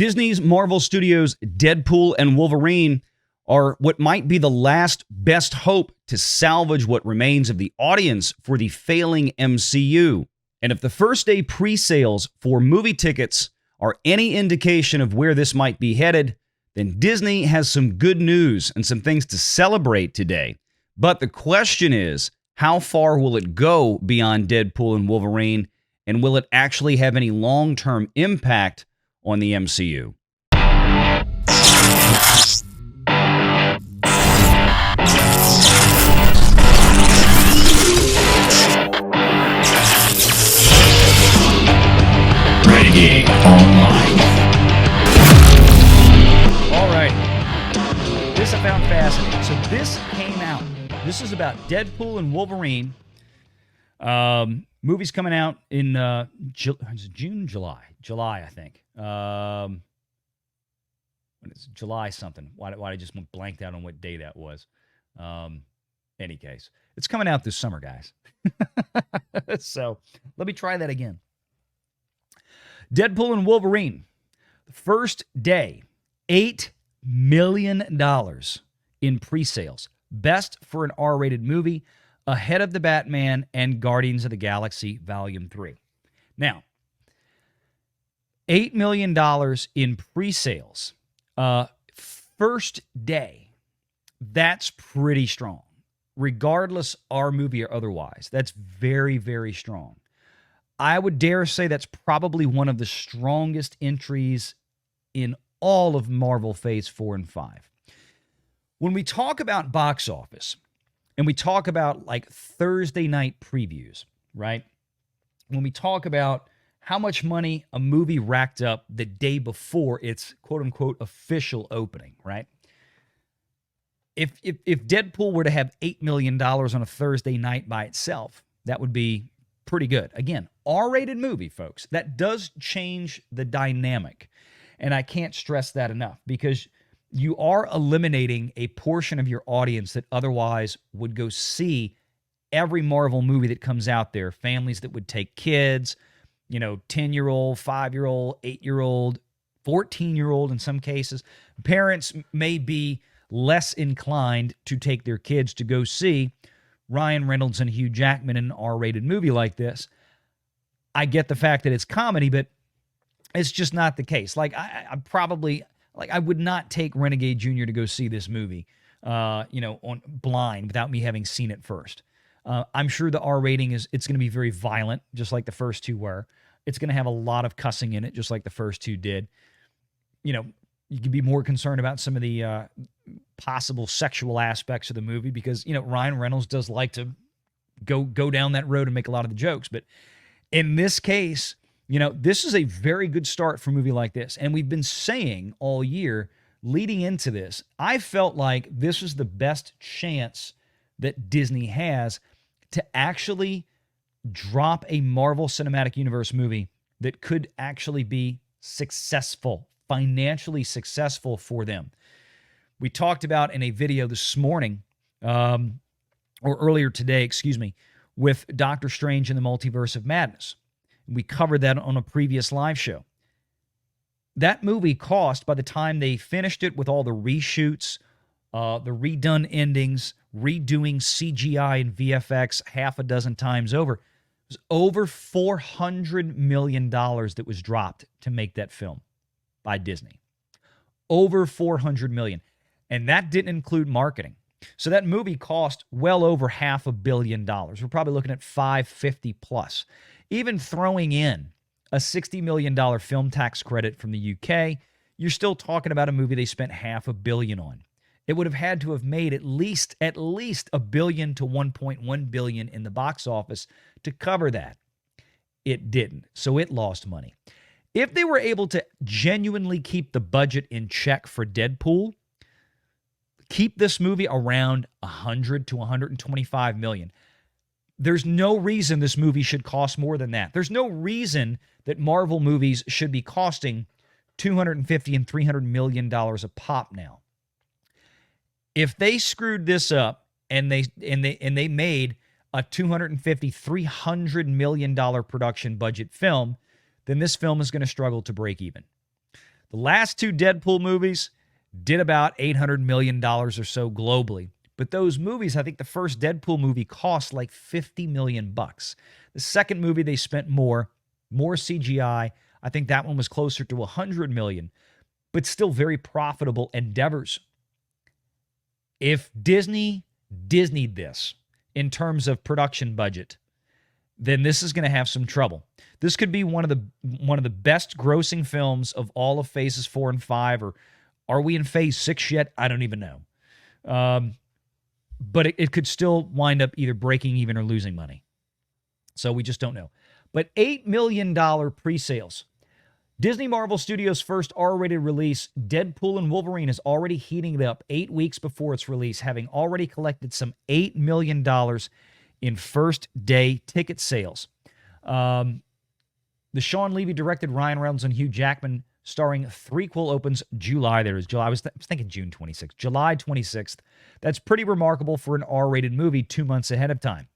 Disney's Marvel Studios' Deadpool and Wolverine are what might be the last best hope to salvage what remains of the audience for the failing MCU. And if the first day pre-sales for movie tickets are any indication of where this might be headed, then Disney has some good news and some things to celebrate today. But the question is, how far will it go beyond Deadpool and Wolverine, and will it actually have any long-term impact on the MCU? Renegade Online. All right. This I found fascinating. So this came out. This is about Deadpool and Wolverine. Movie's coming out in June, July, I think. When it's July something. Why I just went blanked out on what day that was. Any case, it's coming out this summer, guys. So let me try that again. Deadpool and Wolverine. The first day, $8 million in pre-sales. Best for an R-rated movie, ahead of The Batman and Guardians of the Galaxy Volume 3. Now, $8 million in pre-sales. First day, that's pretty strong. Regardless our movie or otherwise, that's very, very strong. I would dare say that's probably one of the strongest entries in all of Marvel Phase 4 and 5. When we talk about box office, and we talk about like Thursday night previews, right? When we talk about how much money a movie racked up the day before its quote-unquote official opening, right? If Deadpool were to have $8 million on a Thursday night by itself, that would be pretty good. Again, R-rated movie, folks. That does change the dynamic. And I can't stress that enough, because you are eliminating a portion of your audience that otherwise would go see every Marvel movie that comes out there. Families that would take kids, 10-year-old, 5-year-old, 8-year-old, 14-year-old in some cases. Parents may be less inclined to take their kids to go see Ryan Reynolds and Hugh Jackman in an R-rated movie like this. I get the fact that it's comedy, but it's just not the case. Like, I would not take Renegade Jr. to go see this movie, on blind without me having seen it first. I'm sure the R rating it's going to be very violent, just like the first two were. It's going to have a lot of cussing in it, just like the first two did. You could be more concerned about some of the possible sexual aspects of the movie, because, Ryan Reynolds does like to go down that road and make a lot of the jokes. But in this case, this is a very good start for a movie like this. And we've been saying all year leading into this, I felt like this was the best chance that Disney has to actually drop a Marvel Cinematic Universe movie that could actually be successful, financially successful for them. We talked about in a video this morning, or earlier today, with Doctor Strange and the Multiverse of Madness. We covered that on a previous live show. That movie cost, by the time they finished it with all the reshoots, the redone endings, redoing CGI and VFX half a dozen times over, it was over $400 million that was dropped to make that film by Disney. Over $400 million. And that didn't include marketing. So that movie cost well over $500 million. We're probably looking at 550 plus. Even throwing in a $60 million film tax credit from the UK, you're still talking about a movie they spent $500 million on. It would have had to have made at least $1 billion to $1.1 billion in the box office to cover that. It didn't, so it lost money. If they were able to genuinely keep the budget in check for Deadpool, keep this movie around 100 to 125 million. There's no reason this movie should cost more than that. There's no reason that Marvel movies should be costing $250 and $300 million a pop now. If they screwed this up and they made a $250, $300 million production budget film, then this film is going to struggle to break even. The last two Deadpool movies did about $800 million or so globally. But those movies, I think the first Deadpool movie cost like $50 million. The second movie, they spent more CGI. I think that one was closer to $100 million, but still very profitable endeavors. If Disney'd this in terms of production budget, then this is going to have some trouble. This could be one of the best grossing films of all of phases 4 and 5, or are we in phase 6 yet? I don't even know. But it could still wind up either breaking even or losing money. So we just don't know. But $8 million pre-sales. Disney Marvel Studios' first R-rated release, Deadpool and Wolverine, is already heating it up 8 weeks before its release, having already collected some $8 million in first-day ticket sales. The Sean Levy-directed, Ryan Reynolds and Hugh Jackman starring threequel opens July. There is July. I was thinking June 26th. July 26th. That's pretty remarkable for an R-rated movie 2 months ahead of time.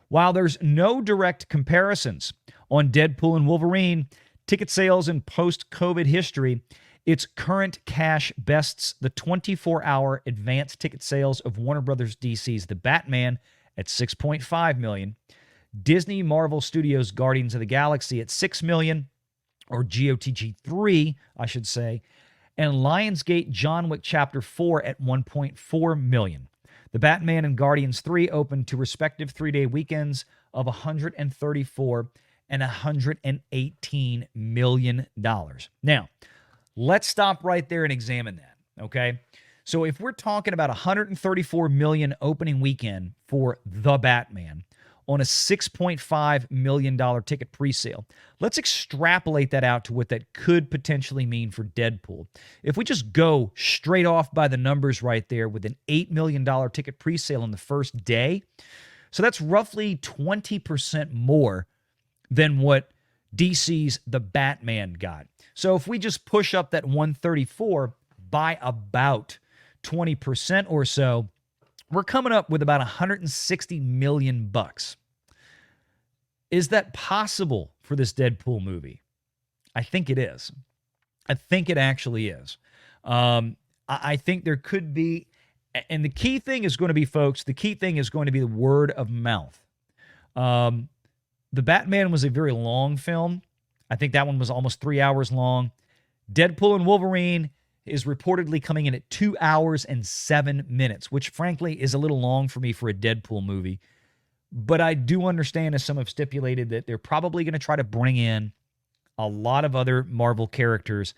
While there's no direct comparisons on Deadpool and Wolverine, ticket sales in post-COVID history, its current cash bests the 24-hour advance ticket sales of Warner Brothers DC's The Batman at $6.5 million, Disney Marvel Studios' Guardians of the Galaxy at $6 million, or GOTG3, I should say, and Lionsgate John Wick Chapter 4 at $1.4 million. The Batman and Guardians 3 opened to respective 3-day weekends of $134 and $118 million. Now, let's stop right there and examine that, okay? So if we're talking about $134 million opening weekend for The Batman on a $6.5 million ticket presale, let's extrapolate that out to what that could potentially mean for Deadpool. If we just go straight off by the numbers right there with an $8 million ticket presale on the first day, so that's roughly 20% more than what DC's The Batman got. So if we just push up that 134 by about 20% or so, we're coming up with about $160 million. Is that possible for this Deadpool movie? I think it is. I think it actually is. I think there could be, and the key thing is going to be, folks, the key thing is going to be the word of mouth. The Batman was a very long film. I think that one was almost 3 hours long. Deadpool and Wolverine is reportedly coming in at 2 hours and 7 minutes, which frankly is a little long for me for a Deadpool movie. But I do understand, as some have stipulated, that they're probably going to try to bring in a lot of other Marvel characters.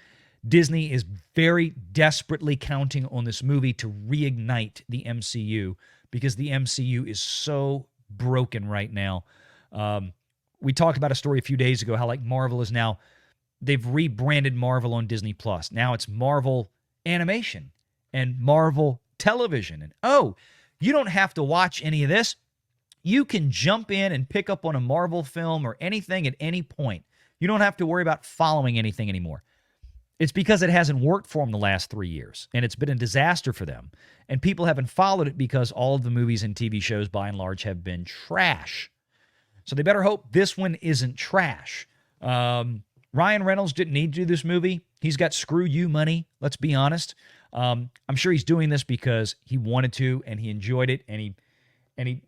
Disney is very desperately counting on this movie to reignite the MCU because the MCU is so broken right now. We talked about a story a few days ago how like Marvel is now, they've rebranded Marvel on Disney Plus. Now it's Marvel Animation and Marvel Television. And oh, you don't have to watch any of this. You can jump in and pick up on a Marvel film or anything at any point. You don't have to worry about following anything anymore. It's because it hasn't worked for them the last 3 years, and it's been a disaster for them. And people haven't followed it because all of the movies and TV shows, by and large, have been trash. So they better hope this one isn't trash. Ryan Reynolds didn't need to do this movie. He's got screw you money, let's be honest. I'm sure he's doing this because he wanted to, and he enjoyed it, and he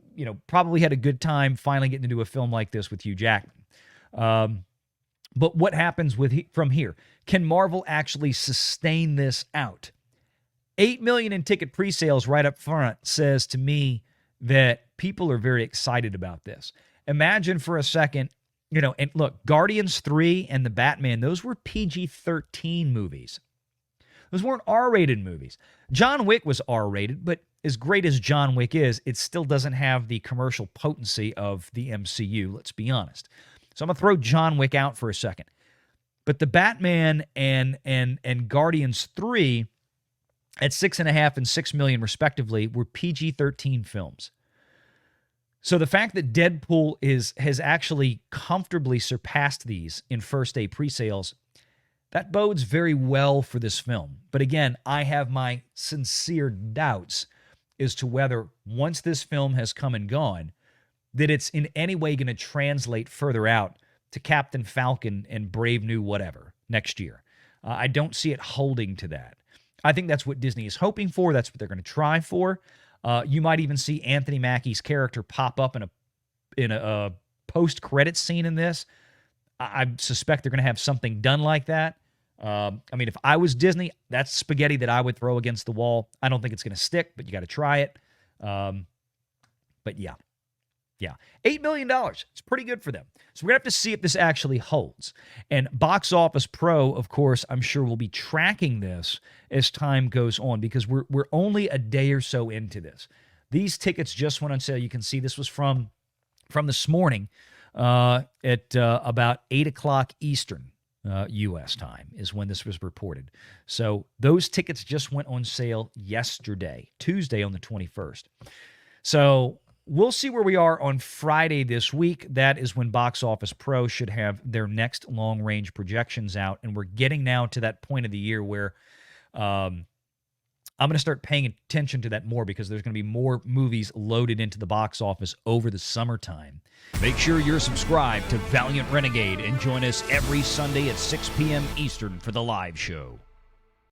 probably had a good time finally getting to do a film like this with Hugh Jackman. But what happens from here? Can Marvel actually sustain this out? $8 million in ticket pre-sales right up front says to me that people are very excited about this. Imagine for a second, and look, Guardians 3 and The Batman, those were PG-13 movies. Those weren't R-rated movies. John Wick was R-rated, but as great as John Wick is, it still doesn't have the commercial potency of the MCU, let's be honest. So I'm going to throw John Wick out for a second. But The Batman and Guardians 3 at $6.5 and $6 million respectively were PG-13 films. So the fact that Deadpool has actually comfortably surpassed these in first-day pre-sales, that bodes very well for this film. But again, I have my sincere doubts as to whether, once this film has come and gone, that it's in any way going to translate further out to Captain Falcon and Brave New Whatever next year. I don't see it holding to that. I think that's what Disney is hoping for. That's what they're going to try for. You might even see Anthony Mackie's character pop up in a post-credits scene in this. I suspect they're going to have something done like that. I mean, if I was Disney, that's spaghetti that I would throw against the wall. I don't think it's going to stick, but you got to try it. But yeah. $8 million. It's pretty good for them. So we're going to have to see if this actually holds. And Box Office Pro, of course, I'm sure will be tracking this as time goes on because we're only a day or so into this. These tickets just went on sale. You can see this was from this morning at about 8 o'clock Eastern U.S. time is when this was reported. So those tickets just went on sale yesterday, Tuesday on the 21st. So we'll see where we are on Friday this week. That is when Box Office Pro should have their next long-range projections out. And we're getting now to that point of the year where I'm going to start paying attention to that more because there's going to be more movies loaded into the box office over the summertime. Make sure you're subscribed to Valiant Renegade and join us every Sunday at 6 p.m. Eastern for the live show.